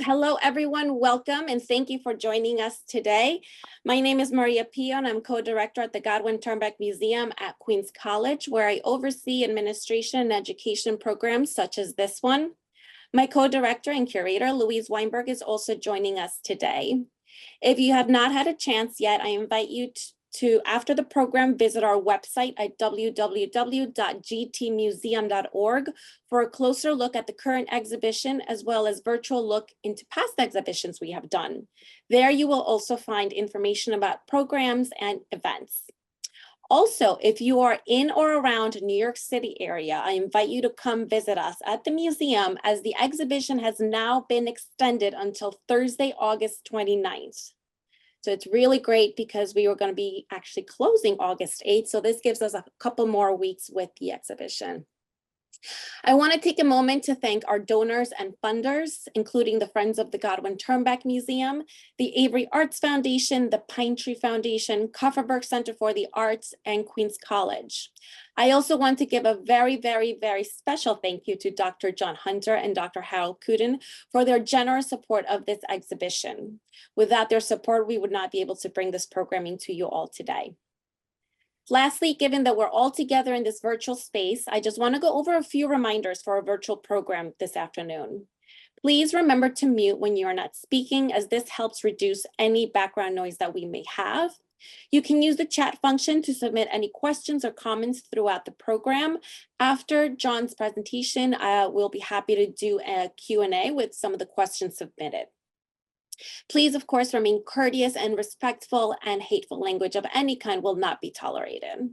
hello everyone, welcome and thank you for joining us today. My name is Maria Pio and I'm co-director at the Godwin-Ternbach Museum at Queens College, where I oversee administration and education programs such as this one. My co-director and curator, Louise Weinberg, is also joining us today. If you have not had a chance yet, I invite you to, after the program, visit our website at www.gtmuseum.org for a closer look at the current exhibition, as well as virtual look into past exhibitions we have done. There you will also find information about programs and events. Also, if you are in or around New York City area, I invite you to come visit us at the museum, as the exhibition has now been extended until Thursday, August 29th. So it's really great because we were going to be actually closing August 8th. So this gives us a couple more weeks with the exhibition. I want to take a moment to thank our donors and funders, including the Friends of the Godwin-Ternbach Museum, the Avery Arts Foundation, the Pine Tree Foundation, Kufferberg Center for the Arts, and Queens College. I also want to give a very, very, very special thank you to Dr. John Hunter and Dr. Harold Kuden for their generous support of this exhibition. Without their support, we would not be able to bring this programming to you all today. Lastly, given that we're all together in this virtual space, I just want to go over a few reminders for our virtual program this afternoon. Please remember to mute when you are not speaking, as this helps reduce any background noise that we may have. You can use the chat function to submit any questions or comments throughout the program. After John's presentation, we'll be happy to do a Q&A with some of the questions submitted. Please, of course, remain courteous and respectful, and hateful language of any kind will not be tolerated.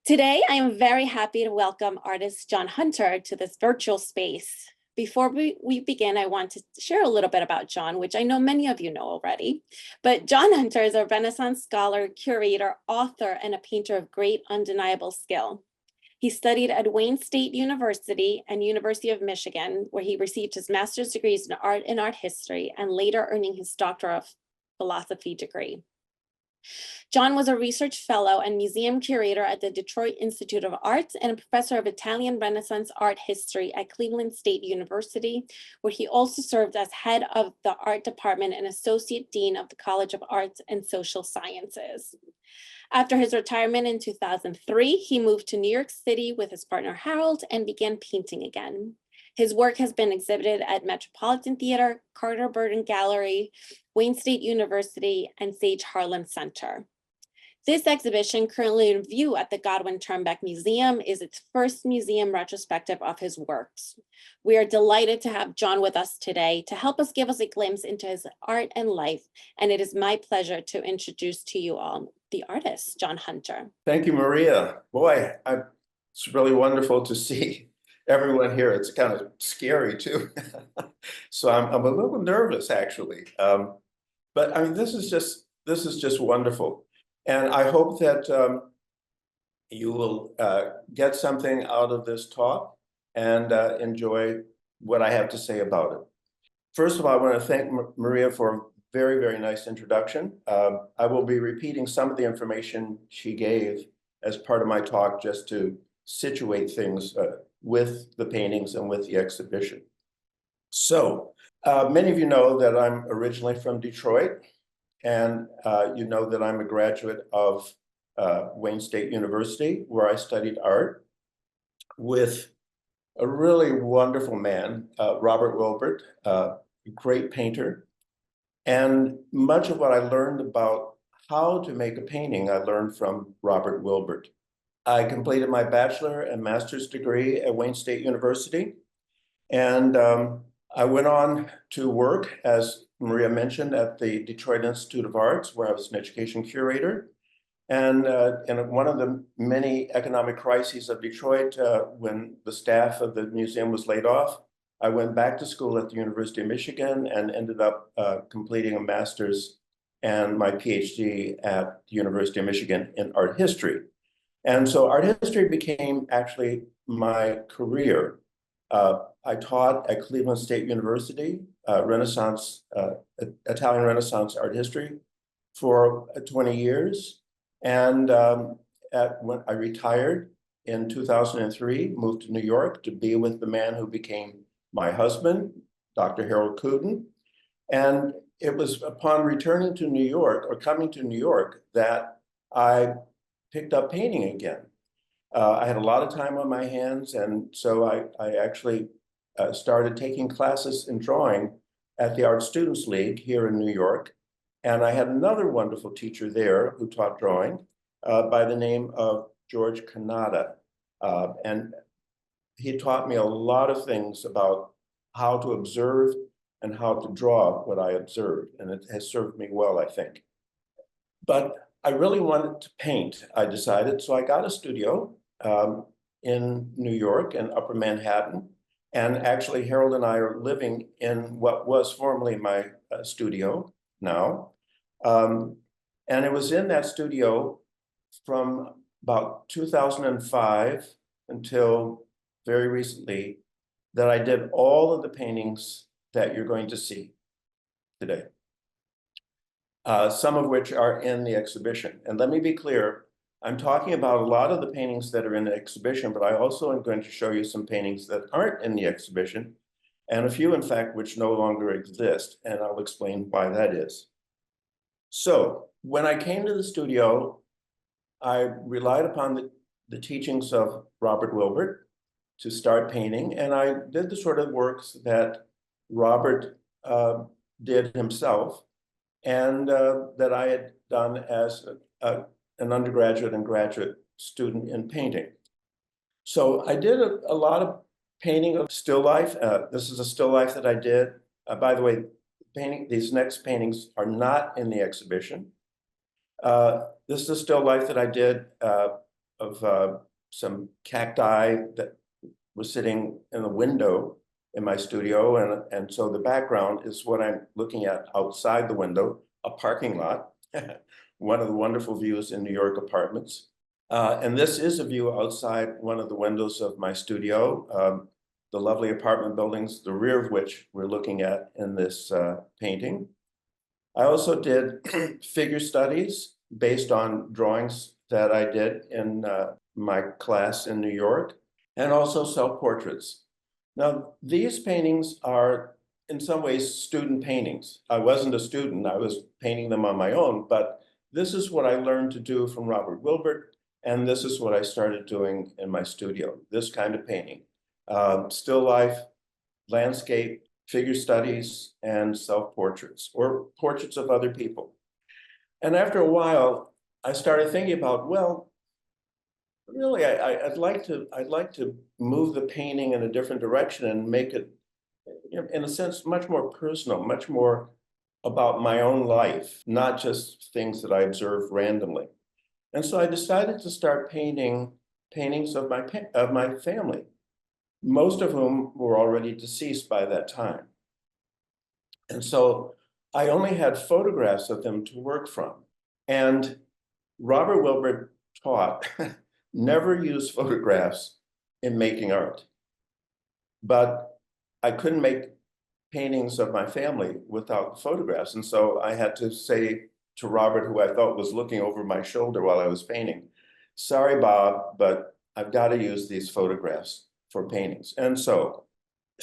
Today, I am very happy to welcome artist John Hunter to this virtual space. Before we begin, I want to share a little bit about John, which I know many of you know already. But John Hunter is a Renaissance scholar, curator, author, and a painter of great undeniable skill. He studied at Wayne State University and University of Michigan, where he received his master's degrees in art and art history, and later earning his doctor of philosophy degree. John was a research fellow and museum curator at the Detroit Institute of Arts and a professor of Italian Renaissance art history at Cleveland State University, where he also served as head of the art department and associate dean of the College of Arts and Social Sciences. After his retirement in 2003, he moved to New York City with his partner Harold and began painting again. His work has been exhibited at Metropolitan Theater, Carter Burton Gallery, Wayne State University, and Sage Harlan Center. This exhibition, currently in view at the Godwin-Ternbach Museum, is its first museum retrospective of his works. We are delighted to have John with us today to help us give us a glimpse into his art and life, and it is my pleasure to introduce to you all the artist, John Hunter. Thank you, Maria. Boy, it's really wonderful to see everyone here. It's kind of scary too. So I'm a little nervous, actually. But I mean, this is just wonderful. And I hope that you will get something out of this talk and enjoy what I have to say about it. First of all, I want to thank Maria for a very, very nice introduction. I will be repeating some of the information she gave as part of my talk, just to situate things with the paintings and with the exhibition. So many of you know that I'm originally from Detroit. And you know that I'm a graduate of Wayne State University, where I studied art with a really wonderful man, Robert Wilbert, a great painter. And much of what I learned about how to make a painting, I learned from Robert Wilbert. I completed my bachelor and master's degree at Wayne State University. And I went on to work, as Maria mentioned, at the Detroit Institute of Arts, where I was an education curator. And in one of the many economic crises of Detroit, when the staff of the museum was laid off, I went back to school at the University of Michigan and ended up completing a master's and my PhD at the University of Michigan in art history. And so art history became actually my career. I taught at Cleveland State University, Italian Renaissance art history for 20 years. And when I retired in 2003, moved to New York to be with the man who became my husband, Dr. Harold Kuden. And it was upon returning to New York or coming to New York that I picked up painting again. I had a lot of time on my hands, and so I actually started taking classes in drawing at the Art Students League here in New York. And I had another wonderful teacher there who taught drawing by the name of George Kanata. And he taught me a lot of things about how to observe and how to draw what I observed. And it has served me well, I think. But I really wanted to paint, I decided. So I got a studio in New York and Upper Manhattan. And actually, Harold and I are living in what was formerly my studio now. And it was in that studio from about 2005 until very recently that I did all of the paintings that you're going to see today. Some of which are in the exhibition. And let me be clear, I'm talking about a lot of the paintings that are in the exhibition, but I also am going to show you some paintings that aren't in the exhibition, and a few, in fact, which no longer exist, and I'll explain why that is. So when I came to the studio, I relied upon the teachings of Robert Wilbert to start painting, and I did the sort of works that Robert did himself, and that I had done as an undergraduate and graduate student in painting. So I did a lot of painting of still life. This is a still life that I did. By the way, these next paintings are not in the exhibition. This is a still life that I did of some cacti that was sitting in a window in my studio. And so the background is what I'm looking at outside the window, a parking lot, one of the wonderful views in New York apartments. And this is a view outside one of the windows of my studio, the lovely apartment buildings, the rear of which we're looking at in this painting. I also did figure studies based on drawings that I did in my class in New York, and also self-portraits. Now, these paintings are in some ways student paintings. I wasn't a student, I was painting them on my own, but this is what I learned to do from Robert Wilbert, and this is what I started doing in my studio, this kind of painting. Still life, landscape, figure studies, and self-portraits, or portraits of other people. And after a while, I started thinking about, well, really, I'd like to move the painting in a different direction and make it, in a sense, much more personal, much more about my own life, not just things that I observe randomly. And so I decided to start painting paintings of my family, most of whom were already deceased by that time. And so I only had photographs of them to work from. And Robert Wilbert taught, never use photographs in making art. But I couldn't make paintings of my family without photographs. And so I had to say to Robert, who I thought was looking over my shoulder while I was painting, sorry, Bob, but I've got to use these photographs for paintings. And so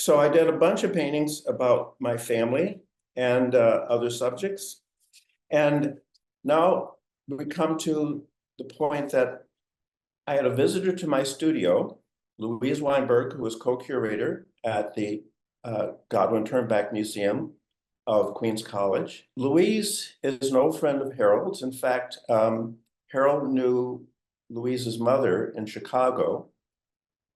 I did a bunch of paintings about my family and other subjects. And now we come to the point that I had a visitor to my studio, Louise Weinberg, who was co-curator at the Godwin-Ternbach Museum of Queens College. Louise is an old friend of Harold's. In fact, Harold knew Louise's mother in Chicago.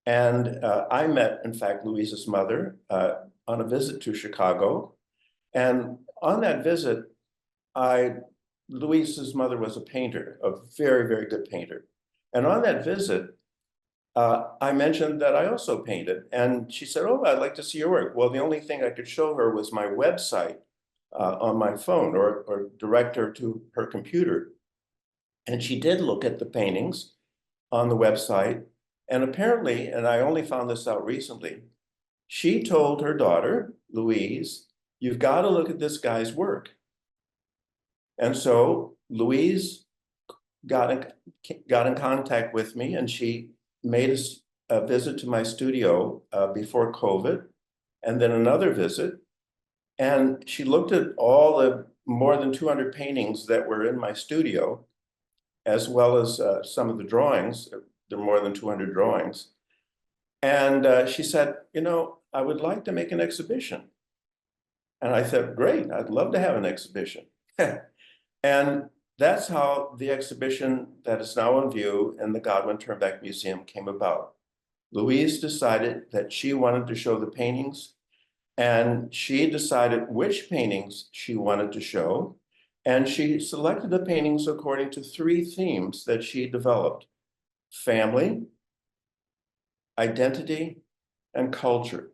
And I met, in fact, Louise's mother on a visit to Chicago. And on that visit, Louise's mother was a painter, a very, very good painter. And on that visit, I mentioned that I also painted, and she said, oh, I'd like to see your work. Well, the only thing I could show her was my website on my phone, or direct her to her computer. And she did look at the paintings on the website, and apparently, and I only found this out recently, she told her daughter, Louise, you've got to look at this guy's work. And so Louise got in contact with me, and she made a visit to my studio before COVID, and then another visit And she looked at all the more than 200 paintings that were in my studio, as well as some of the drawings. There are more than 200 drawings. And she said, you know, I would like to make an exhibition. And I said, great, I'd love to have an exhibition. And that's how the exhibition that is now on view in the Godwin-Ternbach Museum came about. Louise decided that she wanted to show the paintings, and she decided which paintings she wanted to show. And she selected the paintings according to 3 themes that she developed: family, identity, and culture.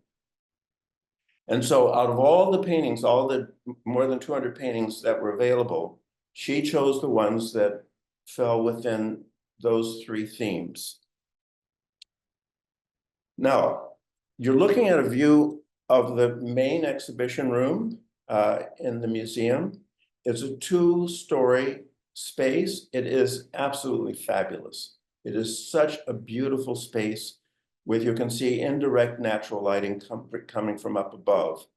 And so out of all the paintings, all the more than 200 paintings that were available, she chose the ones that fell within those 3 themes. Now, you're looking at a view of the main exhibition room in the museum. It's a 2-story space. It is absolutely fabulous. It is such a beautiful space with, you can see, indirect natural lighting coming from up above.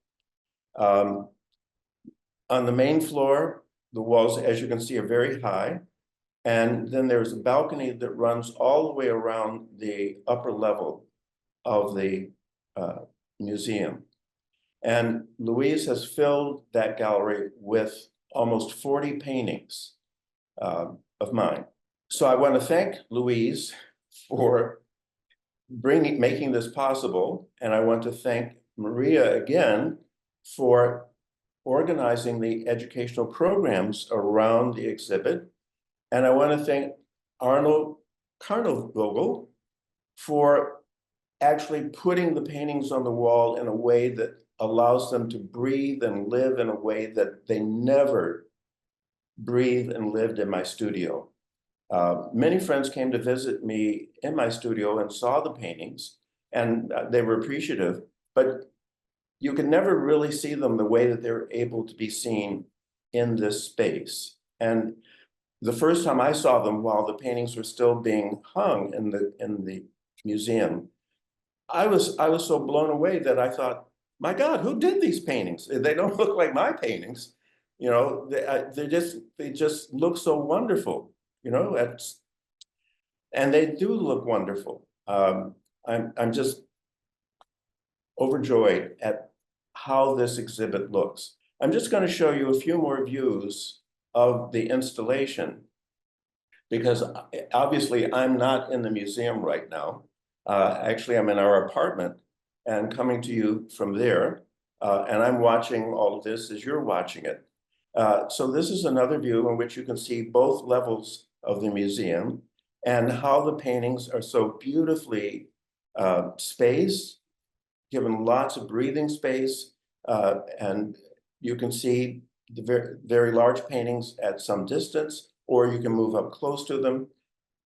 On the main floor, the walls, as you can see, are very high. And then there's a balcony that runs all the way around the upper level of the museum. And Louise has filled that gallery with almost 40 paintings of mine. So I want to thank Louise for making this possible. And I want to thank Maria again for organizing the educational programs around the exhibit. And I want to thank Arnold Carnevogel for actually putting the paintings on the wall in a way that allows them to breathe and live in a way that they never breathed and lived in my studio. Many friends came to visit me in my studio and saw the paintings, and they were appreciative, but you can never really see them the way that they're able to be seen in this space. And the first time I saw them, while the paintings were still being hung in the museum, I was so blown away that I thought, my God, who did these paintings? They don't look like my paintings. You know, they just look so wonderful. You know, and they do look wonderful. I'm just overjoyed at how this exhibit looks. I'm just going to show you a few more views of the installation, because obviously I'm not in the museum right now. Actually, I'm in our apartment and coming to you from there. And I'm watching all of this as you're watching it. So this is another view in which you can see both levels of the museum and how the paintings are so beautifully spaced, given lots of breathing space. And you can see the very large paintings at some distance, or you can move up close to them.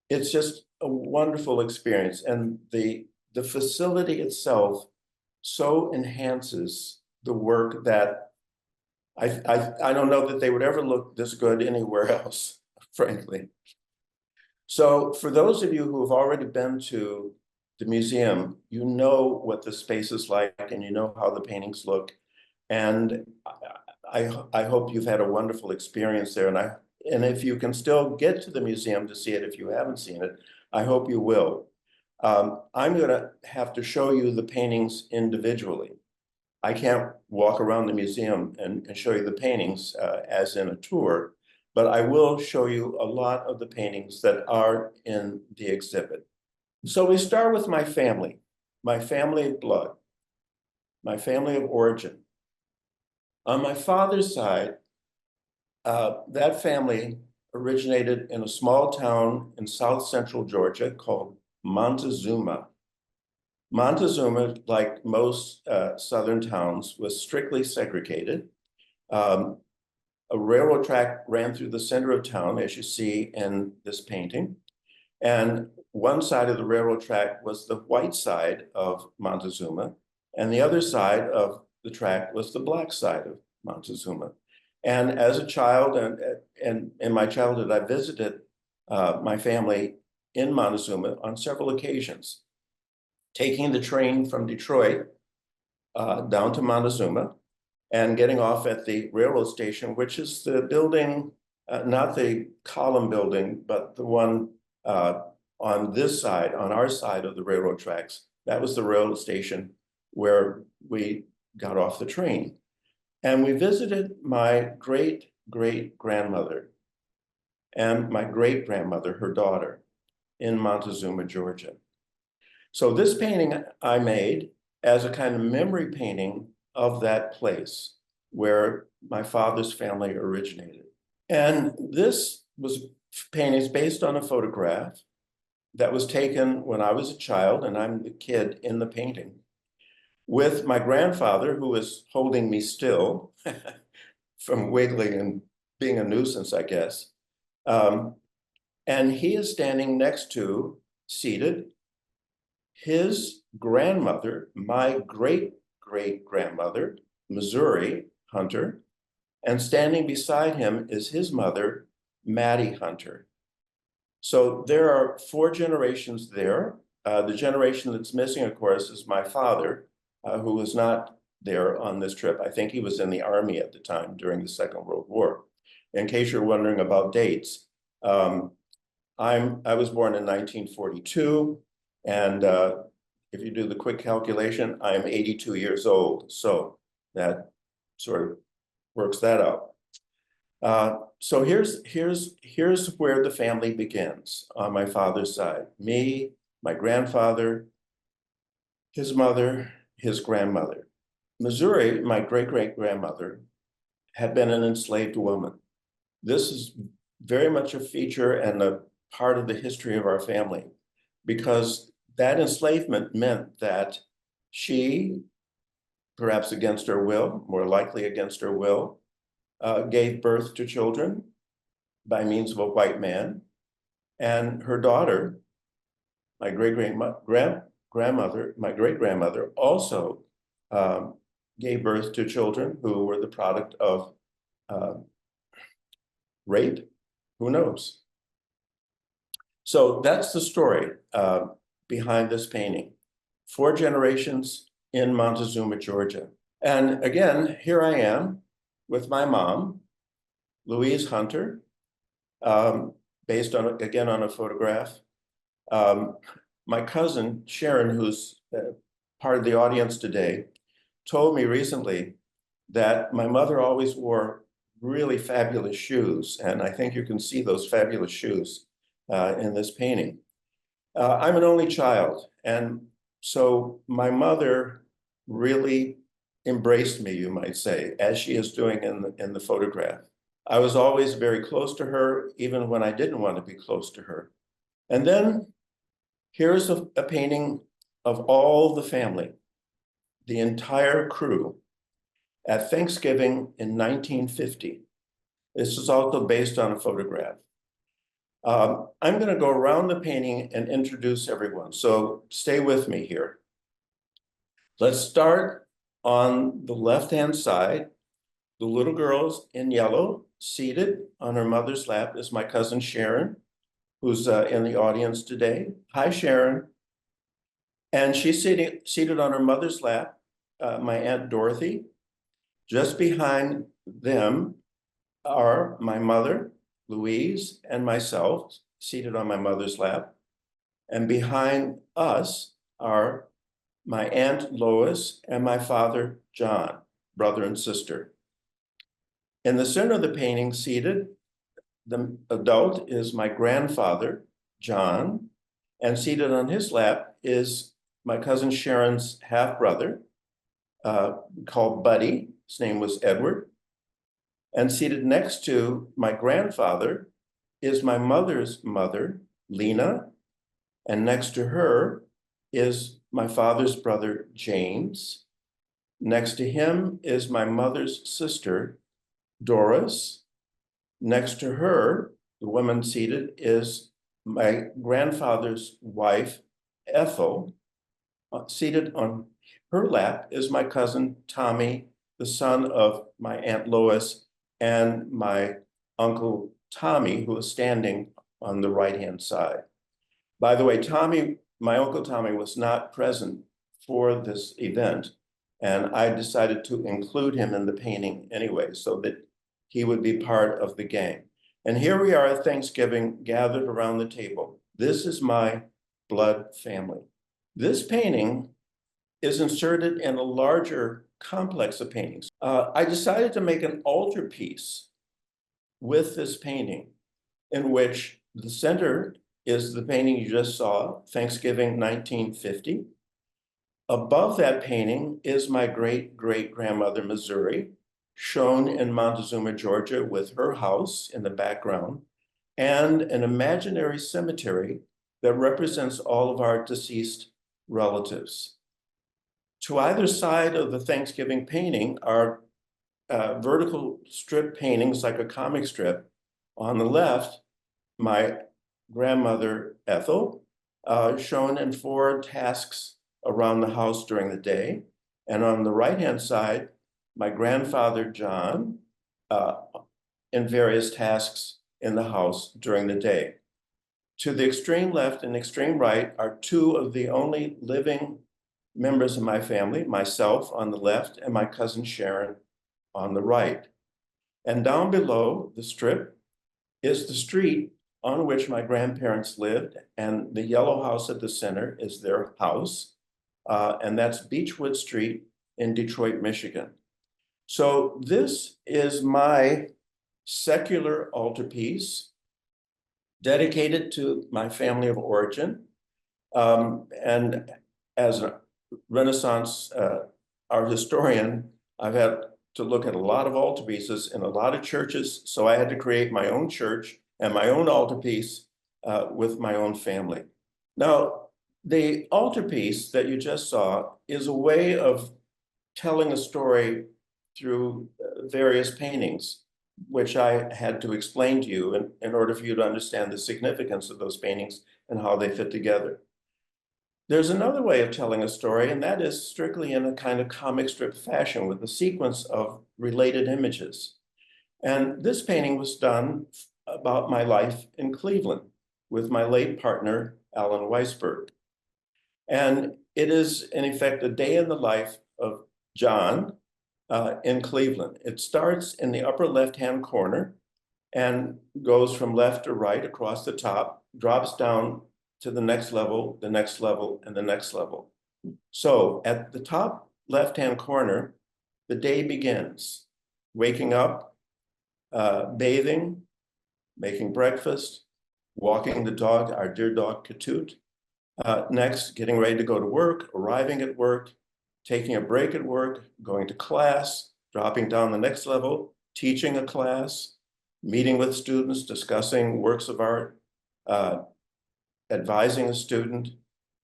It's just a wonderful experience. And the facility itself so enhances the work that I don't know that they would ever look this good anywhere else, frankly. So for those of you who have already been to the museum, you know what the space is like and you know how the paintings look. And I hope you've had a wonderful experience there. And if you can still get to the museum to see it, if you haven't seen it, I hope you will. I'm gonna have to show you the paintings individually. I can't walk around the museum and show you the paintings as in a tour, but I will show you a lot of the paintings that are in the exhibit. So we start with my family of blood, my family of origin. On my father's side, that family originated in a small town in south central Georgia called Montezuma. Montezuma, like most southern towns, was strictly segregated. A railroad track ran through the center of town, as you see in this painting. And one side of the railroad track was the white side of Montezuma, and the other side of the track was the black side of Montezuma. And as a child, and in my childhood, I visited my family in Montezuma on several occasions, taking the train from Detroit down to Montezuma and getting off at the railroad station, which is the building, not the column building, but the one on this side, on our side of the railroad tracks. That was the railroad station where we got off the train. And we visited my great-great-grandmother and my great-grandmother, her daughter, in Montezuma, Georgia. So this painting I made as a kind of memory painting of that place where my father's family originated. And this painting is based on a photograph that was taken when I was a child, and I'm the kid in the painting, with my grandfather, who is holding me still from wiggling and being a nuisance, I guess. And he is standing next to, seated, his grandmother, my great-great-grandmother, Missouri Hunter, and standing beside him is his mother, Mattie Hunter. So there are 4 generations there. The generation that's missing, of course, is my father, who was not there on this trip. I think he was in the Army at the time during the Second World War. In case you're wondering about dates, I was born in 1942, and if you do the quick calculation, I am 82 years old. So that sort of works that out. So here's where the family begins on my father's side. Me, my grandfather, his mother, his grandmother. Missouri, my great-great-grandmother, had been an enslaved woman. This is very much a feature and a part of the history of our family, because that enslavement meant that she, perhaps against her will, more likely against her will, gave birth to children by means of a white man. And her daughter, my great-grandmother, also gave birth to children who were the product of rape. Who knows? So that's the story behind this painting. 4 generations in Montezuma, Georgia. And again, here I am with my mom, Louise Hunter, based on, again, on a photograph. My cousin, Sharon, who's part of the audience today, told me recently that my mother always wore really fabulous shoes. And I think you can see those fabulous shoes in this painting. I'm an only child. And so my mother really embraced me, you might say, as she is doing in the photograph. I was always very close to her, even when I didn't want to be close to her. And then here's a painting of all the family, the entire crew, at Thanksgiving in 1950. This is also based on a photograph. I'm going to go around the painting and introduce everyone, so stay with me here. Let's start on the left-hand side. The little girl's in yellow, seated on her mother's lap, is my cousin Sharon, who's in the audience today. Hi, Sharon. And she's seated on her mother's lap, my Aunt Dorothy. Just behind them are my mother, Louise, and myself, seated on my mother's lap. And behind us are my Aunt Lois and my father, John, brother and sister. In the center of the painting, seated, the adult is my grandfather, John, and seated on his lap is my cousin Sharon's half-brother, called Buddy. His name was Edward. And seated next to my grandfather is my mother's mother, Lena, and next to her is my father's brother, James. Next to him is my mother's sister, Doris. Next to her, the woman seated, is my grandfather's wife, Ethel. Seated on her lap is my cousin, Tommy, the son of my Aunt Lois and my Uncle Tommy, who is standing on the right-hand side. By the way, Tommy, my Uncle Tommy, was not present for this event. And I decided to include him in the painting anyway, so that he would be part of the gang. And here we are at Thanksgiving, gathered around the table. This is my blood family. This painting is inserted in a larger complex of paintings. I decided to make an altarpiece with this painting, in which the center is the painting you just saw, Thanksgiving 1950. Above that painting is my great-great-grandmother, Missouri, shown in Montezuma, Georgia, with her house in the background, and an imaginary cemetery that represents all of our deceased relatives. To either side of the Thanksgiving painting are vertical strip paintings, like a comic strip. On the left, my grandmother, Ethel, shown in 4 tasks around the house during the day. And on the right-hand side, my grandfather, John, in various tasks in the house during the day. To the extreme left and extreme right are 2 of the only living members of my family, myself on the left and my cousin Sharon on the right. And down below the strip is the street on which my grandparents lived, and the yellow house at the center is their house, and that's Beechwood Street in Detroit, Michigan. So this is my secular altarpiece dedicated to my family of origin. And as a Renaissance art historian, I've had to look at a lot of altarpieces in a lot of churches, so I had to create my own church and my own altarpiece with my own family. Now, the altarpiece that you just saw is a way of telling a story through various paintings, which I had to explain to you in order for you to understand the significance of those paintings and how they fit together. There's another way of telling a story, and that is strictly in a kind of comic strip fashion with a sequence of related images. And this painting was done about my life in Cleveland with my late partner, Alan Weisberg. And it is, in effect, a day in the life of John in Cleveland. It starts in the upper left-hand corner and goes from left to right across the top, drops down to the next level, the next level, and the next level. So at the top left-hand corner, the day begins. Waking up, bathing, making breakfast, walking the dog, our dear dog, Katut. Next, getting ready to go to work, arriving at work, taking a break at work, going to class, dropping down the next level, teaching a class, meeting with students, discussing works of art, advising a student,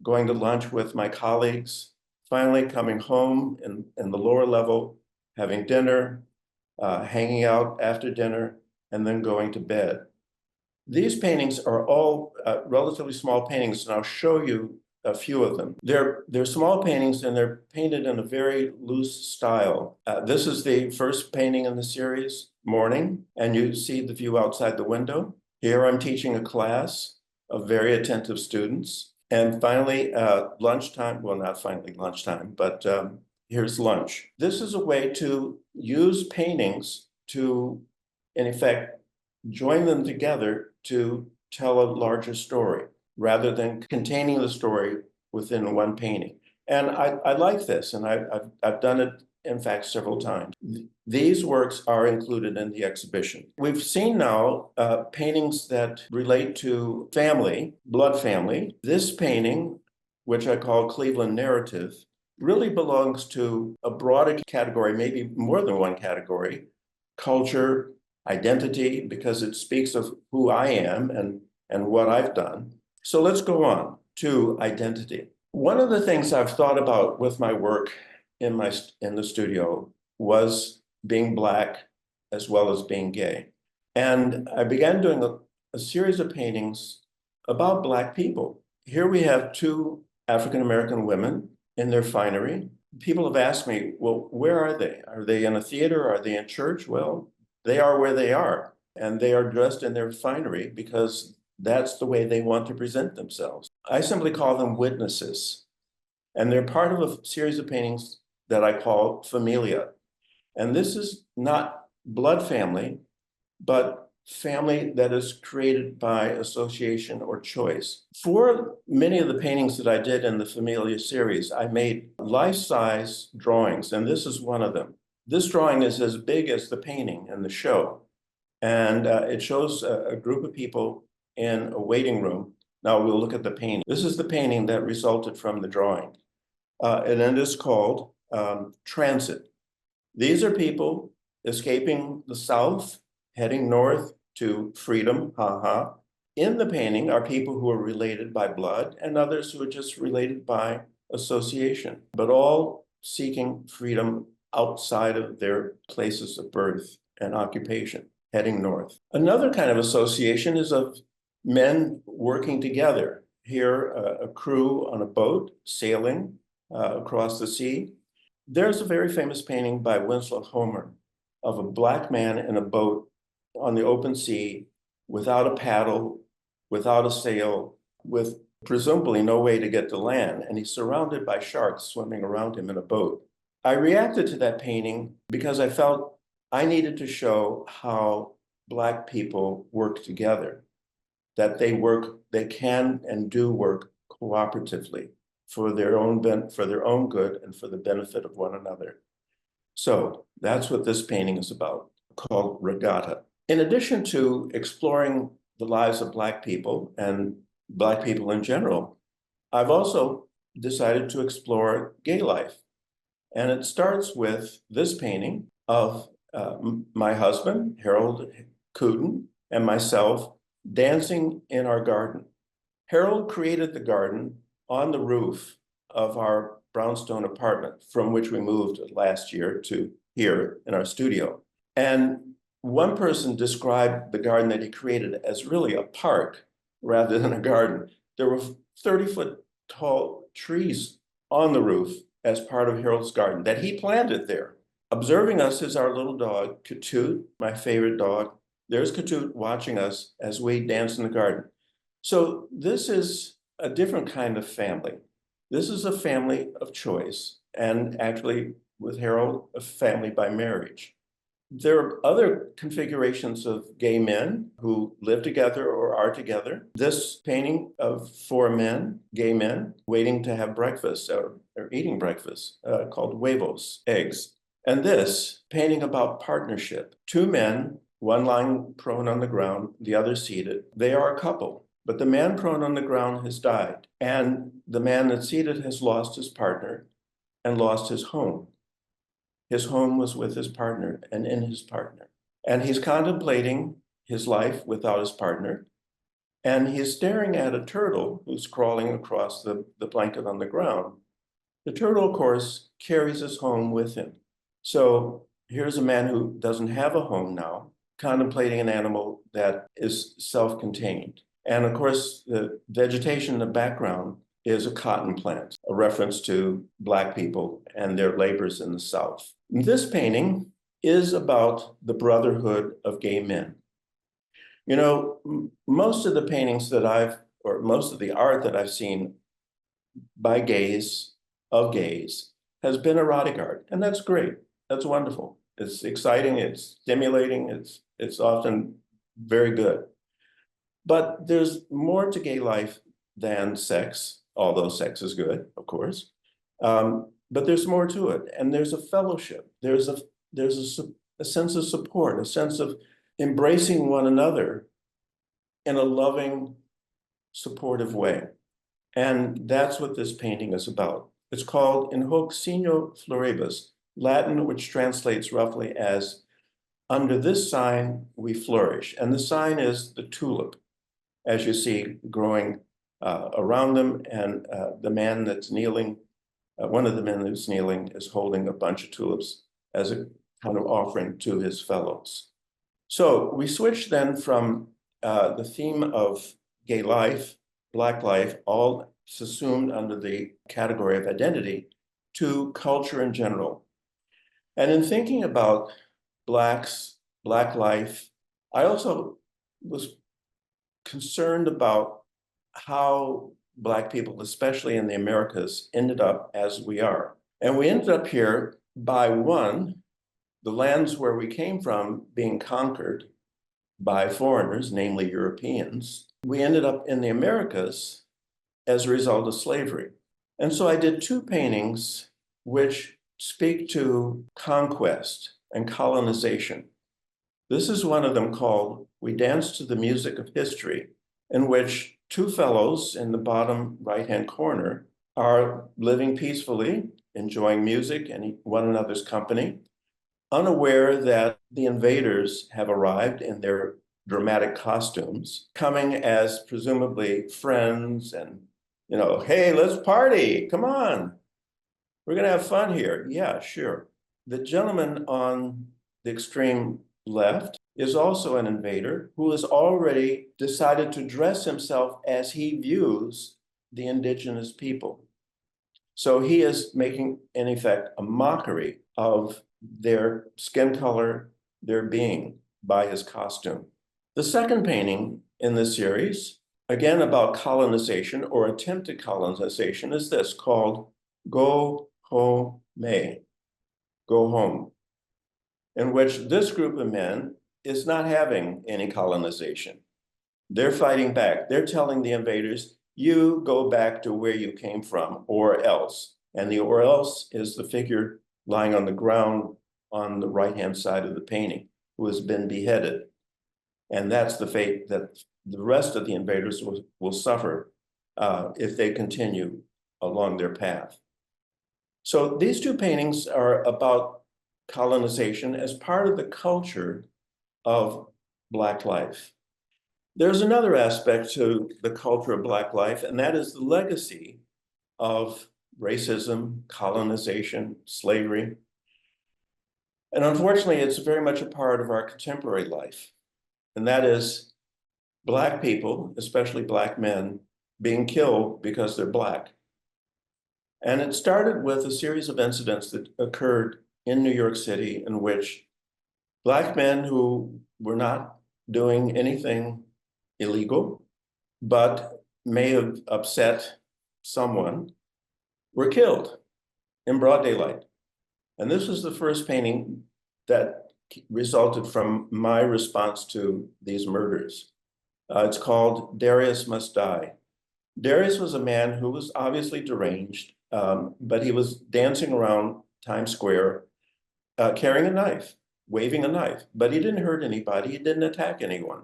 going to lunch with my colleagues, finally coming home in the lower level, having dinner, hanging out after dinner, and then going to bed. These paintings are all relatively small paintings, and I'll show you a few of them. They're small paintings, and they're painted in a very loose style. This is the first painting in the series, Morning, and you see the view outside the window. Here I'm teaching a class of very attentive students. And finally, lunchtime, well, not finally lunchtime, but here's lunch. This is a way to use paintings to, in effect, join them together to tell a larger story, rather than containing the story within one painting. And I like this, and I've done it, in fact, several times. These works are included in the exhibition. We've seen now paintings that relate to family, blood family. This painting, which I call Cleveland Narrative, really belongs to a broader category, maybe more than one category: culture, identity, because it speaks of who I am and what I've done. So let's go on to identity. One of the things I've thought about with my work in the studio was being Black as well as being gay. And I began doing a series of paintings about Black people. Here we have 2 African-American women in their finery. People have asked me, well, where are they? Are they in a theater? Are they in church? Well, they are where they are, and they are dressed in their finery because that's the way they want to present themselves. I simply call them witnesses, and they're part of a series of paintings that I call familia. And this is not blood family, but family that is created by association or choice. For many of the paintings that I did in the Familia series, I made life-size drawings, and this is one of them. This drawing is as big as the painting in the show, and it shows a group of people in a waiting room. Now we'll look at the painting. This is the painting that resulted from the drawing, and it is called Transit. These are people escaping the South, heading north to freedom, haha. In the painting are people who are related by blood and others who are just related by association, but all seeking freedom outside of their places of birth and occupation, heading north. Another kind of association is of men working together. Here, a crew on a boat sailing across the sea. There's a very famous painting by Winslow Homer of a black man in a boat on the open sea without a paddle, without a sail, with presumably no way to get to land, and he's surrounded by sharks swimming around him in a boat. I reacted to that painting because I felt I needed to show how Black people work together, that they can and do work cooperatively for their own good and for the benefit of one another. So that's what this painting is about, called Regatta. In addition to exploring the lives of Black people and Black people in general, I've also decided to explore gay life. And it starts with this painting of my husband, Harold Cooten, and myself dancing in our garden. Harold created the garden on the roof of our brownstone apartment from which we moved last year to here in our studio. And one person described the garden that he created as really a park rather than a garden. There were 30-foot tall trees on the roof as part of Harold's garden that he planted there. Observing us is our little dog, Katoot, my favorite dog. There's Katoot watching us as we dance in the garden. So this is a different kind of family. This is a family of choice, and actually with Harold, a family by marriage. There are other configurations of gay men who live together or are together. This painting of 4 men, gay men, waiting to have breakfast or eating breakfast, called huevos, eggs. And this painting about partnership. 2 men, one lying prone on the ground, the other seated. They are a couple, but the man prone on the ground has died, and the man that's seated has lost his partner and lost his home. His home was with his partner and in his partner. And he's contemplating his life without his partner. And he's staring at a turtle who's crawling across the blanket on the ground. The turtle, of course, carries his home with him. So here's a man who doesn't have a home now, contemplating an animal that is self-contained. And of course, the vegetation in the background is a cotton plant, a reference to Black people and their labors in the South. This painting is about the brotherhood of gay men. You know, most of the paintings that most of the art that I've seen by gays, of gays, has been erotic art, and that's great. That's wonderful. It's exciting, it's stimulating, it's often very good. But there's more to gay life than sex, although sex is good, of course. But there's more to it, and there's a fellowship. There's a sense of support, a sense of embracing one another in a loving, supportive way. And that's what this painting is about. It's called In Hoc Signo Floribus, Latin, which translates roughly as under this sign we flourish. And the sign is the tulip, as you see growing around them, and the man that's kneeling, one of the men who's kneeling is holding a bunch of tulips as a kind of offering to his fellows. So we switch then from the theme of gay life, Black life, all subsumed under the category of identity, to culture in general. And in thinking about Black life, I also was concerned about how Black people, especially in the Americas, ended up as we are. And we ended up here by the lands where we came from being conquered by foreigners, namely Europeans. We ended up in the Americas as a result of slavery. And so I did two paintings which speak to conquest and colonization. This is one of them called We Dance to the Music of History, in which two fellows in the bottom right-hand corner are living peacefully, enjoying music and one another's company, unaware that the invaders have arrived in their dramatic costumes, coming as presumably friends and, hey, let's party, come on. We're gonna have fun here. Yeah, sure. The gentleman on the extreme left is also an invader who has already decided to dress himself as he views the indigenous people. So he is making, in effect, a mockery of their skin color, their being, by his costume. The second painting in this series, again about colonization or attempted colonization, is this, called Go Home, Go Home, in which this group of men is not having any colonization. They're fighting back. They're telling the invaders, you go back to where you came from, or else. And the or else is the figure lying on the ground on the right-hand side of the painting, who has been beheaded. And that's the fate that the rest of the invaders will suffer if they continue along their path. So these two paintings are about colonization as part of the culture of Black life. There's another aspect to the culture of Black life, and that is the legacy of racism, colonization, slavery. And unfortunately, it's very much a part of our contemporary life. And that is Black people, especially Black men, being killed because they're Black. And it started with a series of incidents that occurred in New York City in which Black men who were not doing anything illegal, but may have upset someone, were killed in broad daylight. And this was the first painting that resulted from my response to these murders. It's called Darius Must Die. Darius was a man who was obviously deranged, but he was dancing around Times Square, carrying a knife, waving a knife, but he didn't hurt anybody, he didn't attack anyone.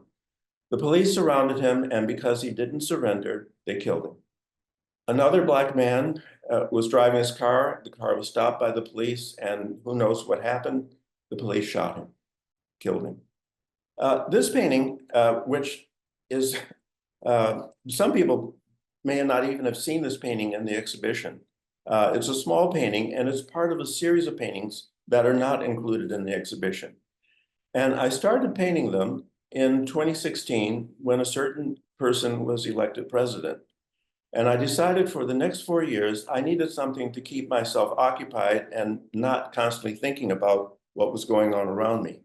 The police surrounded him, and because he didn't surrender, they killed him. Another Black man was driving his car. The car was stopped by the police, and who knows what happened? The police shot him, killed him. This painting, which is, some people may not even have seen this painting in the exhibition. It's a small painting, and it's part of a series of paintings that are not included in the exhibition. And I started painting them in 2016 when a certain person was elected president. And I decided for the next 4 years, I needed something to keep myself occupied and not constantly thinking about what was going on around me.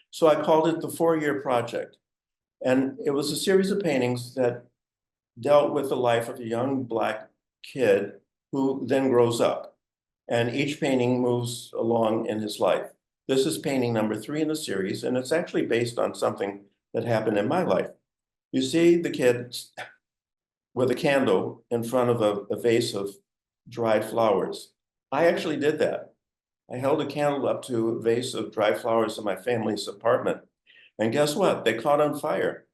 So I called it the 4-year project. And it was a series of paintings that dealt with the life of a young Black kid who then grows up. And each painting moves along in his life. This is painting number 3 in the series, and it's actually based on something that happened in my life. You see the kid with a candle in front of a vase of dried flowers. I actually did that. I held a candle up to a vase of dried flowers in my family's apartment. And guess what? They caught on fire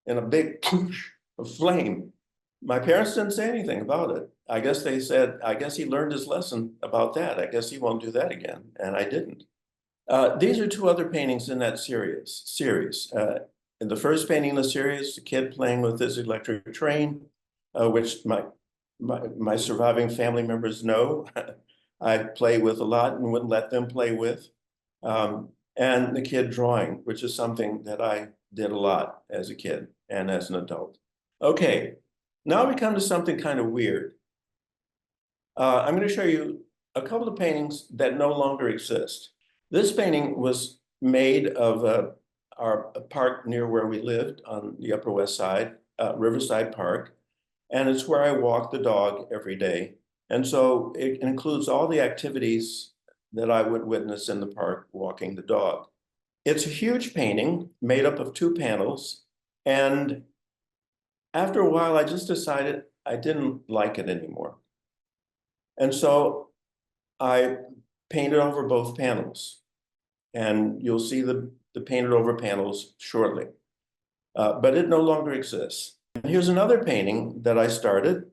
in a big poosh of flame. My parents didn't say anything about it. I guess they said, I guess he learned his lesson about that. I guess he won't do that again. And I didn't. These are 2 other paintings in that series. In the first painting in the series, the kid playing with his electric train, which my surviving family members know I play with a lot and wouldn't let them play with. And the kid drawing, which is something that I did a lot as a kid and as an adult. Okay, now we come to something kind of weird. I'm going to show you a couple of paintings that no longer exist. This painting was made of our park near where we lived on the Upper West Side, Riverside Park. And it's where I walk the dog every day. And so it includes all the activities that I would witness in the park walking the dog. It's a huge painting made up of 2 panels. And after a while, I just decided I didn't like it anymore. And so I painted over both panels. And you'll see the painted over panels shortly. But it no longer exists. And here's another painting that I started.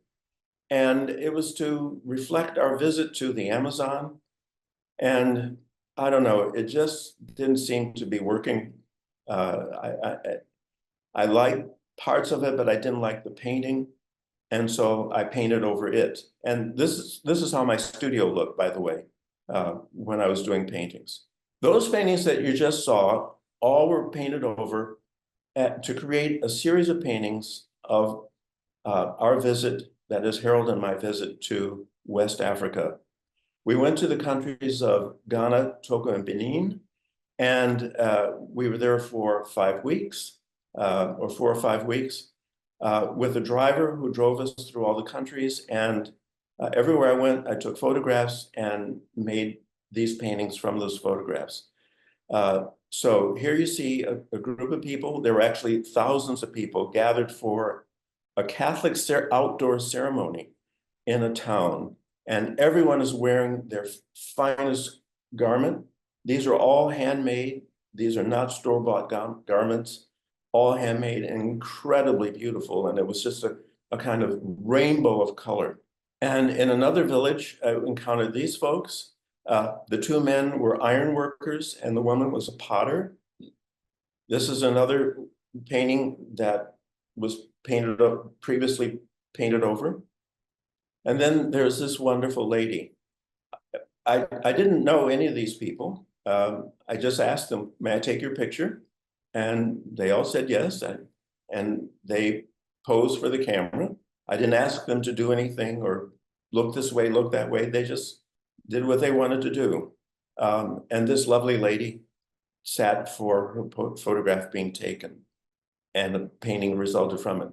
And it was to reflect our visit to the Amazon. And I don't know, it just didn't seem to be working. I liked parts of it, but I didn't like the painting. And so I painted over it. And this is how my studio looked, by the way, when I was doing paintings. Those paintings that you just saw all were painted over to create a series of paintings of our visit, that is Harold and my visit to West Africa. We went to the countries of Ghana, Togo, and Benin, and we were there for 5 weeks, or 4 or 5 weeks, with a driver who drove us through all the countries. And everywhere I went, I took photographs and made these paintings from those photographs. So here you see a group of people. There were actually thousands of people gathered for a Catholic outdoor ceremony in a town, and everyone is wearing their finest garment. These are all handmade. These are not store-bought garments, all handmade and incredibly beautiful. And it was just a kind of rainbow of color. And in another village, I encountered these folks. The 2 men were iron workers and the woman was a potter. This is another painting that was previously painted over. And then there's this wonderful lady. I didn't know any of these people. I just asked them, may I take your picture? And they all said yes. And they posed for the camera. I didn't ask them to do anything or look this way, look that way. They just did what they wanted to do. And this lovely lady sat for her photograph being taken, and a painting resulted from it.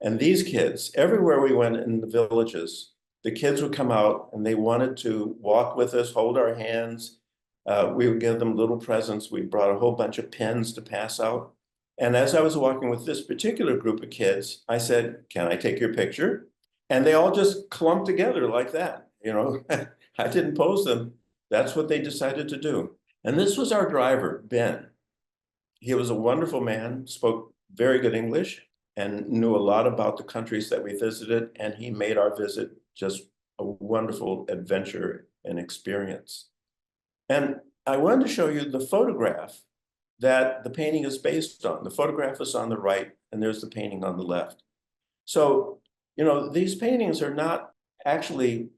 And these kids, everywhere we went in the villages, the kids would come out and they wanted to walk with us, hold our hands. We would give them little presents. We brought a whole bunch of pens to pass out. And as I was walking with this particular group of kids, I said, can I take your picture? And they all just clumped together like that. You know, I didn't pose them. That's what they decided to do. And this was our driver, Ben. He was a wonderful man, spoke very good English, and knew a lot about the countries that we visited. And he made our visit just a wonderful adventure and experience. And I wanted to show you the photograph that the painting is based on. The photograph is on the right, and there's the painting on the left. So, you know, these paintings are not actually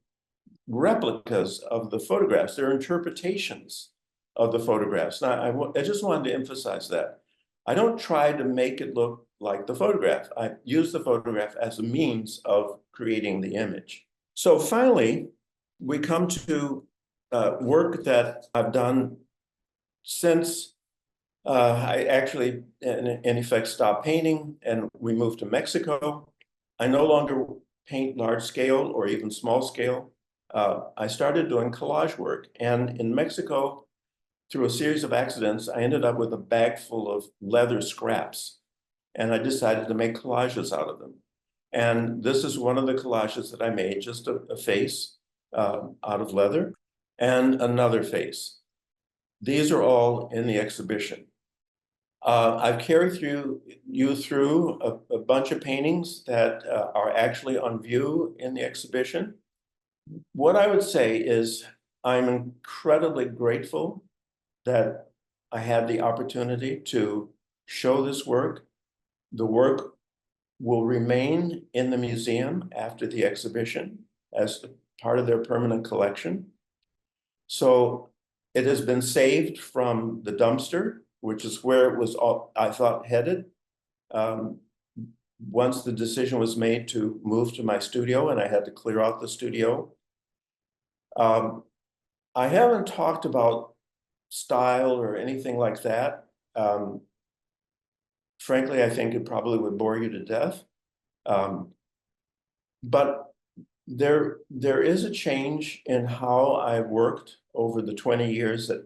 replicas of the photographs. They're interpretations of the photographs. Now, I just wanted to emphasize that. I don't try to make it look like the photograph. I use the photograph as a means of creating the image. So finally, we come to work that I've done since I actually, in effect, stopped painting and we moved to Mexico. I no longer paint large scale or even small scale. I started doing collage work, and in Mexico, through a series of accidents, I ended up with a bag full of leather scraps, and I decided to make collages out of them. And this is one of the collages that I made, just a face out of leather and another face. These are all in the exhibition. I've carried you through a bunch of paintings that are actually on view in the exhibition. What I would say is I'm incredibly grateful that I had the opportunity to show this work. The work will remain in the museum after the exhibition as part of their permanent collection. So it has been saved from the dumpster, which is where it was, I thought, headed. Once the decision was made to move to my studio and I had to clear out the studio. I haven't talked about style or anything like that. Frankly, I think it probably would bore you to death. But there is a change in how I've worked over the 20 years that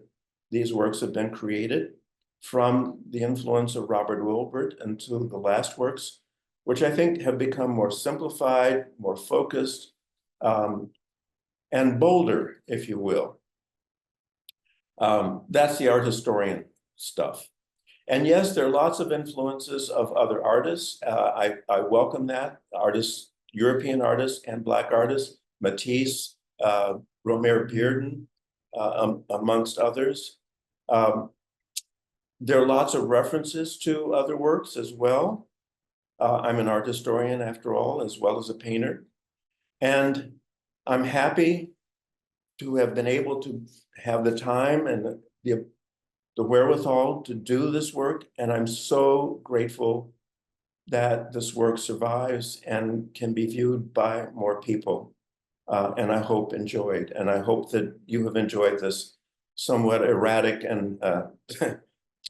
these works have been created, from the influence of Robert Wilbert until the last works, which I think have become more simplified, more focused, and bolder, if you will. That's the art historian stuff. And yes, there are lots of influences of other artists. I welcome that. Artists, European artists and Black artists, Matisse, Romare Bearden, amongst others. There are lots of references to other works as well. I'm an art historian after all, as well as a painter. And I'm happy to have been able to have the time and the wherewithal to do this work. And I'm so grateful that this work survives and can be viewed by more people. And I hope enjoyed. And I hope that you have enjoyed this somewhat erratic and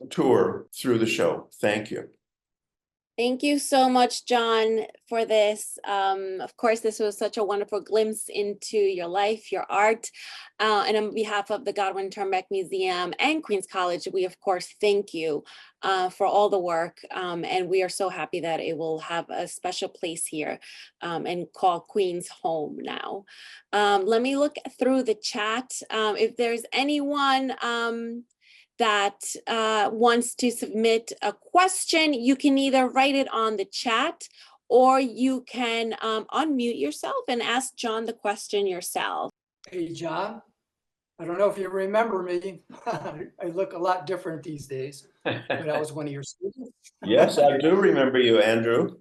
tour through the show. Thank you. Thank you so much, John, for this. Of course, this was such a wonderful glimpse into your life, your art. And on behalf of the Godwin-Ternbach Museum and Queens College, we, of course, thank you for all the work. And we are so happy that it will have a special place here and call Queens home now. Let me look through the chat. If there's anyone that wants to submit a question, you can either write it on the chat or you can unmute yourself and ask John the question yourself. Hey, John, I don't know if you remember me. I look a lot different these days, but I was one of your students. Yes, I do remember you, Andrew.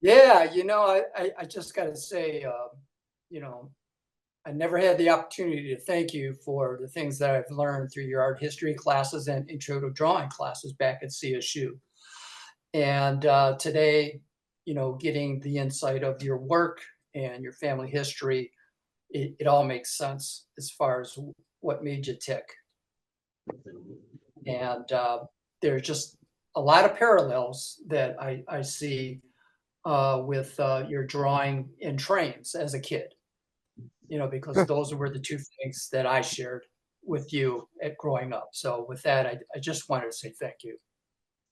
Yeah, I just got to say, I never had the opportunity to thank you for the things that I've learned through your art history classes and intro to drawing classes back at CSU. And today, getting the insight of your work and your family history, it all makes sense as far as what made you tick. And there's just a lot of parallels that I see with your drawing in trains as a kid. Because those were the two things that I shared with you at growing up. So with that, I just wanted to say thank you.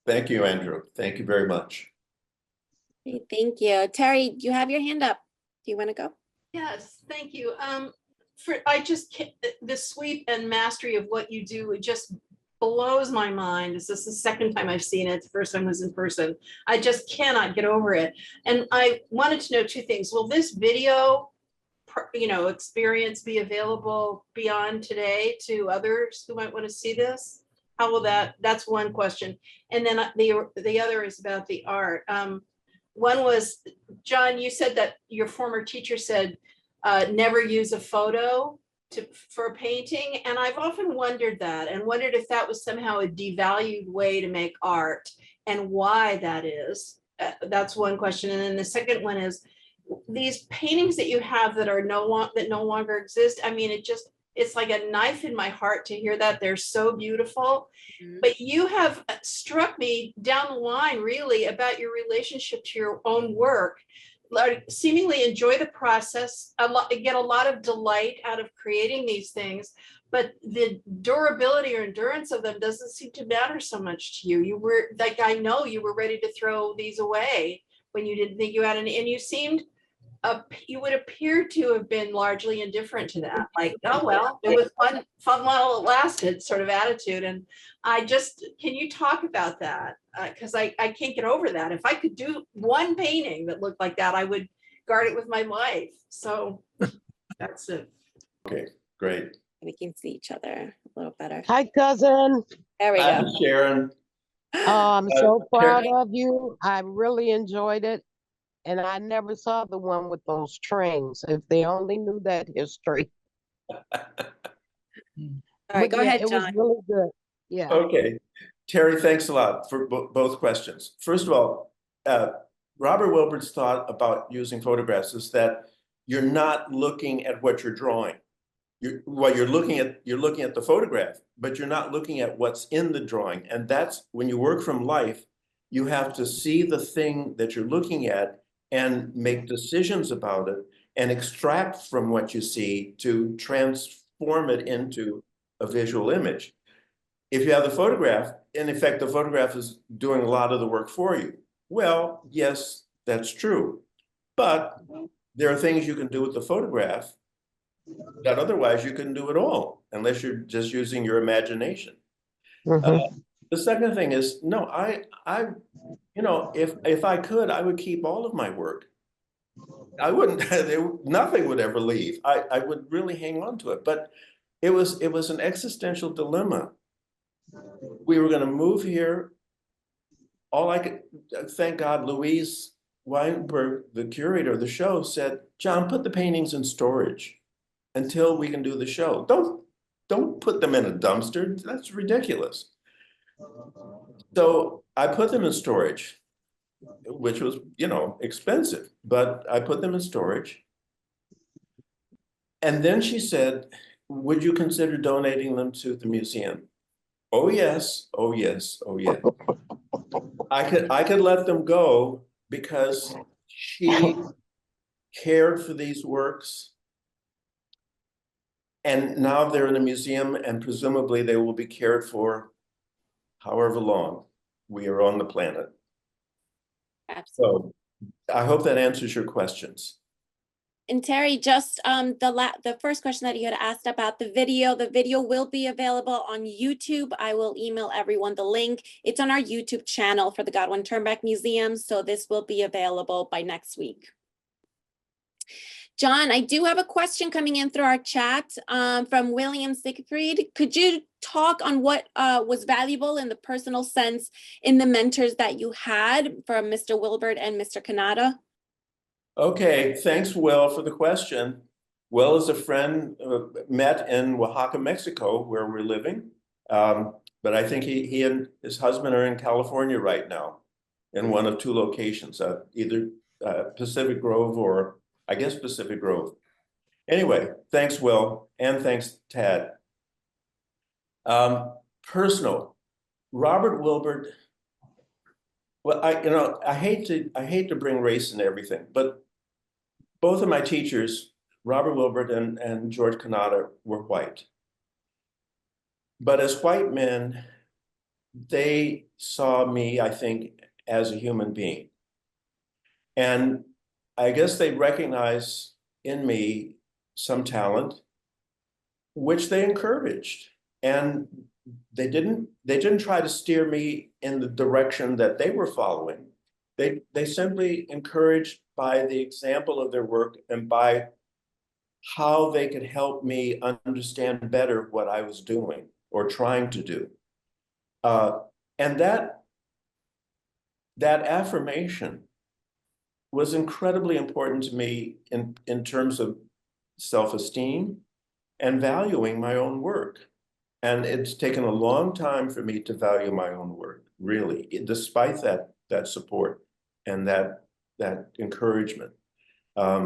Thank you, Andrew. Thank you very much. Great, thank you. Terry, you have your hand up. Do you want to go? Yes, thank you. The sweep and mastery of what you do, it just blows my mind. This is the second time I've seen it. The first time was in person. I just cannot get over it. And I wanted to know two things. Will this video experience be available beyond today to others who might want to see this? How will that's one question. And then the other is about the art. One was, John, you said that your former teacher said, never use a photo for a painting. And I've often wondered that and wondered if that was somehow a devalued way to make art and why that is. That's one question. And then the second one is, these paintings that you have that are no longer exist. I mean, it's like a knife in my heart to hear that. They're so beautiful. Mm-hmm. But you have struck me down the line really about your relationship to your own work. Seemingly enjoy the process, get a lot of delight out of creating these things, but the durability or endurance of them doesn't seem to matter so much to you. You were like, I know you were ready to throw these away when you didn't think you had any, and you seemed you would appear to have been largely indifferent to that, like, oh well, it was fun while it lasted sort of attitude. And can you talk about that? Because I can't get over that. If I could do one painting that looked like that, I would guard it with my life. So that's it. Okay, great. We can see each other a little better. Hi, cousin. There we go. Hi, Sharon. I'm so proud of you. I really enjoyed it. And I never saw the one with those trains. If they only knew that history. All right, go ahead, John. It was really good. Yeah. Okay. Terry, thanks a lot for both questions. First of all, Robert Wilbert's thought about using photographs is that you're not looking at what you're drawing. You're looking at the photograph, but you're not looking at what's in the drawing. And that's when you work from life, you have to see the thing that you're looking at and make decisions about it and extract from what you see to transform it into a visual image. If you have the photograph, in effect, the photograph is doing a lot of the work for you. Well, yes, that's true. But there are things you can do with the photograph that otherwise you couldn't do at all, unless you're just using your imagination. Mhm. The second thing is, no, if I could, I would keep all of my work. I wouldn't, nothing would ever leave. I would really hang on to it. But it was an existential dilemma. We were going to move here. All I could, thank God, Louise Weinberg, the curator of the show, said, John, put the paintings in storage until we can do the show. Don't put them in a dumpster. That's ridiculous. So I put them in storage, which was, expensive, but I put them in storage. And then she said, would you consider donating them to the museum? Oh, yes. Oh, yes. Oh, yes. I could let them go because she cared for these works. And now they're in a museum, and presumably they will be cared for however long we are on the planet. Absolutely. So I hope that answers your questions. And Terry, just the first question that you had asked about the video will be available on YouTube. I will email everyone the link. It's on our YouTube channel for the Godwin-Ternbach Museum, so this will be available by next week. John, I do have a question coming in through our chat from William Siegfried. Could you talk on what was valuable in the personal sense in the mentors that you had from Mr. Wilbert and Mr. Kanata? Okay, thanks, Will, for the question. Will is a friend met in Oaxaca, Mexico, where we're living. But I think he and his husband are in California right now in one of two locations, either Pacific Grove or I guess Pacific Grove. Anyway, thanks, Will, and thanks, Tad. Personal, Robert Wilbert. Well, I hate to bring race into everything, but both of my teachers, Robert Wilbert and George Kanata, were white. But as white men, they saw me, I think, as a human being. And I guess they recognized in me some talent, which they encouraged. And they didn't try to steer me in the direction that they were following. They simply encouraged by the example of their work and by how they could help me understand better what I was doing or trying to do. And that affirmation was incredibly important to me in terms of self-esteem and valuing my own work. And it's taken a long time for me to value my own work, really, despite that support and that encouragement. I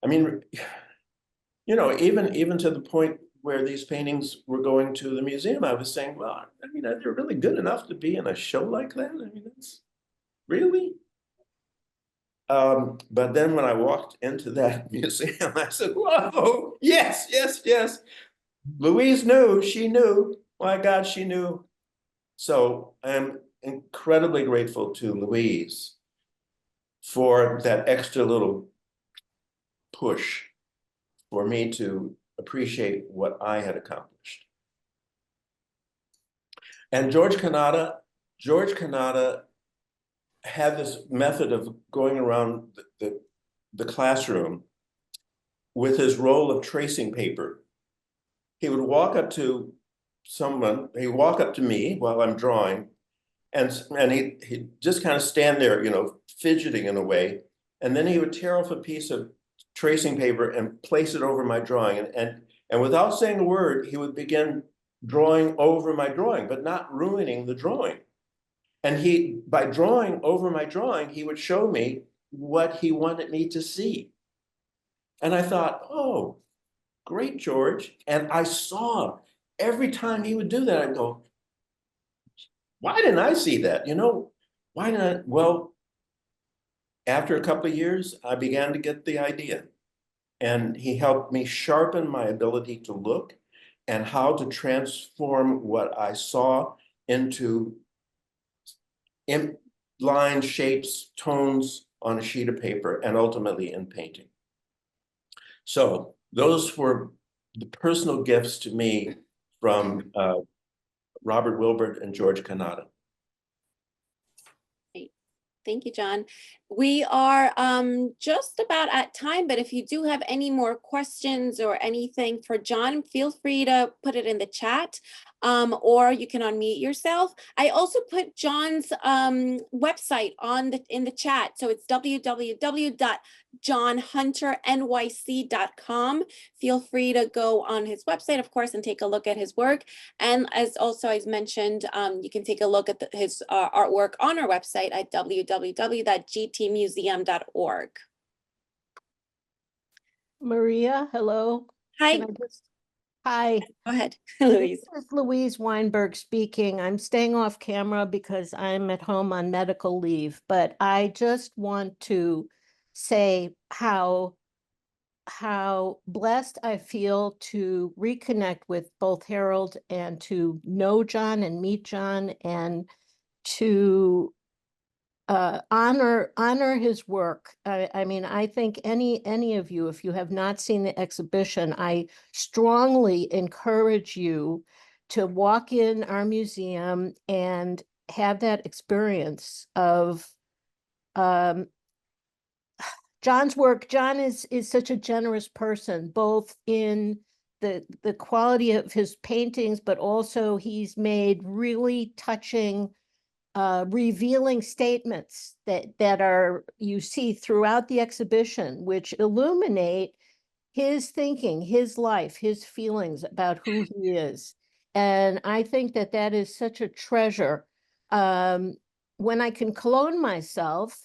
mean, even to the point where these paintings were going to the museum, I was saying, well, I mean, they're really good enough to be in a show like that. I mean, that's really. But then when I walked into that museum, I said, whoa, yes, yes, yes. Louise knew, she knew, my God, she knew. So I'm incredibly grateful to Louise for that extra little push for me to appreciate what I had accomplished. And George Kanata had this method of going around the classroom with his roll of tracing paper. He would walk up to someone, he'd walk up to me while I'm drawing, and he'd just kind of stand there, fidgeting in a way. And then he would tear off a piece of tracing paper and place it over my drawing. And without saying a word, he would begin drawing over my drawing, but not ruining the drawing. And by drawing over my drawing, he would show me what he wanted me to see. And I thought, oh, great, George. And I saw every time he would do that, I'd go, why didn't I see that? Why didn't I? Well, after a couple of years, I began to get the idea. And he helped me sharpen my ability to look and how to transform what I saw into lines, shapes, tones on a sheet of paper, and ultimately in painting. So those were the personal gifts to me from Robert Wilbert and George Kanata. Thank you, John. We are just about at time, but if you do have any more questions or anything for John, feel free to put it in the chat, or you can unmute yourself. I also put John's website in the chat. So it's www.johnhunternyc.com. Feel free to go on his website, of course, and take a look at his work. And as mentioned, you can take a look at his artwork on our website at www.gtmuseum.org. Maria, hello. Hi. Hi. Go ahead, Louise. This is Louise Weinberg speaking. I'm staying off camera because I'm at home on medical leave, but I just want to say how blessed I feel to reconnect with both Harold and to know John and meet John and to honor his work. I mean, I think any of you, if you have not seen the exhibition, I strongly encourage you to walk in our museum and have that experience of John's work. John is such a generous person, both in the quality of his paintings, but also he's made really touching revealing statements that are you see throughout the exhibition, which illuminate his thinking, his life, his feelings about who he is. And I think that that is such a treasure. When I can clone myself,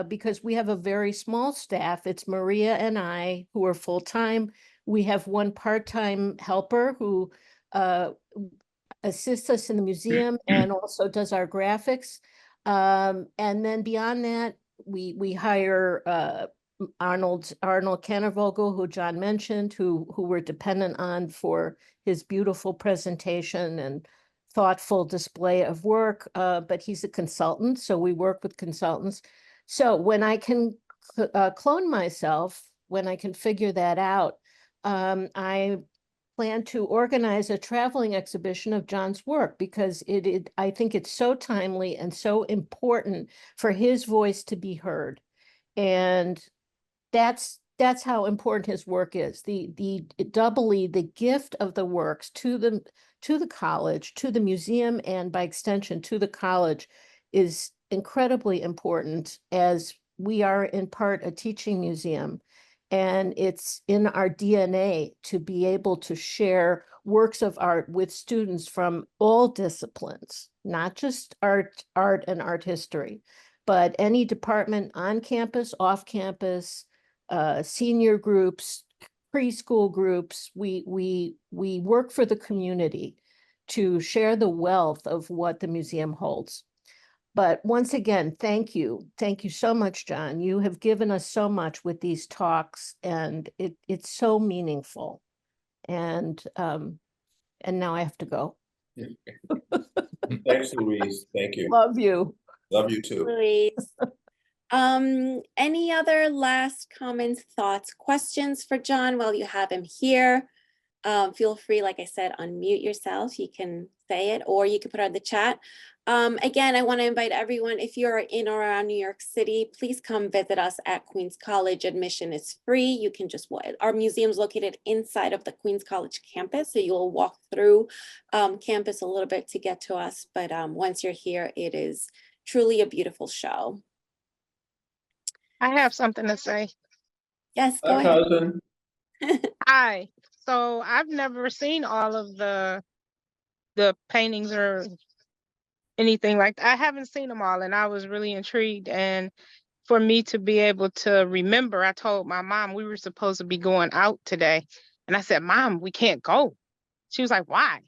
because we have a very small staff, it's Maria and I who are full-time. We have one part-time helper who assists us in the museum and also does our graphics. And then beyond that, we hire Arnold Kannervogel, who John mentioned, who we're dependent on for his beautiful presentation and thoughtful display of work. But he's a consultant, so we work with consultants. So when I can clone myself, when I can figure that out, I plan to organize a traveling exhibition of John's work because I think it's so timely and so important for his voice to be heard. And that's how important his work is. Doubly the gift of the works to the college, to the museum, and by extension to the college is incredibly important, as we are in part a teaching museum. And it's in our DNA to be able to share works of art with students from all disciplines, not just art and art history, but any department on campus, off campus, senior groups, preschool groups. We work for the community to share the wealth of what the museum holds. But once again, thank you. Thank you so much, John. You have given us so much with these talks, and it's so meaningful. And now I have to go. Thanks, Louise. Thank you. Love you. Love you too. Louise. Any other last comments, thoughts, questions for John while you have him here? Feel free, like I said, unmute yourself. You can say it, or you can put it in the chat. Again, I want to invite everyone, if you're in or around New York City, please come visit us at Queens College. Admission is free. You can just, our museum is located inside of the Queens College campus, so you'll walk through campus a little bit to get to us. But once you're here, it is truly a beautiful show. I have something to say. Yes, go Hi, ahead. cousin. Hi. So I've never seen all of the paintings or anything like that. I haven't seen them all, and I was really intrigued. And for me to be able to remember, I told my mom we were supposed to be going out today. And I said, Mom, we can't go. She was like, why?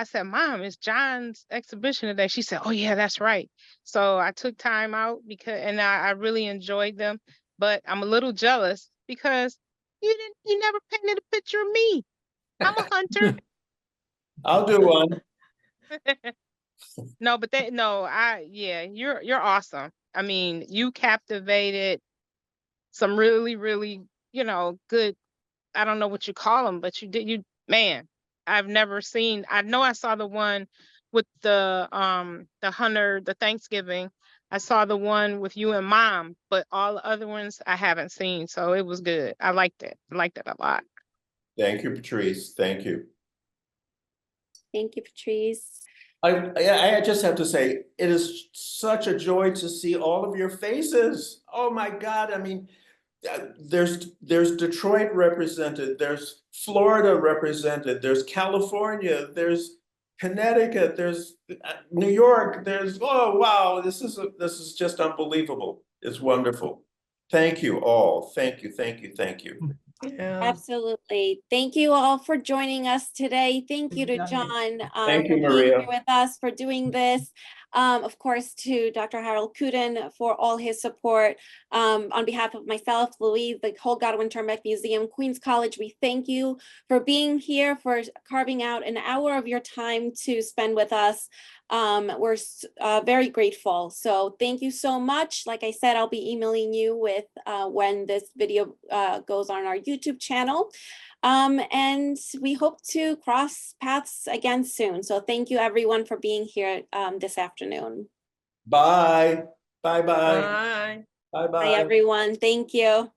I said, Mom, it's John's exhibition today. She said, oh yeah, that's right. So I took time out and I really enjoyed them, but I'm a little jealous because you never painted a picture of me. I'm a hunter. I'll do one. No, but you're awesome. I mean, you captivated some really, really, good, I don't know what you call them, but man, I've never seen, I know I saw the one with the hunter, the Thanksgiving. I saw the one with you and Mom, but all the other ones I haven't seen. So it was good. I liked it. I liked it a lot. Thank you, Patrice. Thank you. Thank you, Patrice. I just have to say, it is such a joy to see all of your faces. Oh my God. I mean, there's Detroit represented, there's Florida represented, there's California, there's Connecticut, there's New York, oh wow, this is just unbelievable. It's wonderful. Thank you all. Thank you, thank you, thank you. Yeah. Absolutely. Thank you all for joining us today. Thank you to Thank John Thank for you, being Maria. here with us, for doing this. Of course, to Dr. Harold Kuden for all his support. On behalf of myself, Louise, the whole Godwin-Ternbach Museum, Queens College, we thank you for being here, for carving out an hour of your time to spend with us. We're very grateful. So thank you so much. Like I said, I'll be emailing you with when this video goes on our YouTube channel. And we hope to cross paths again soon. So thank you everyone for being here this afternoon. Bye. Bye-bye. Bye. Bye-bye. Bye everyone. Thank you.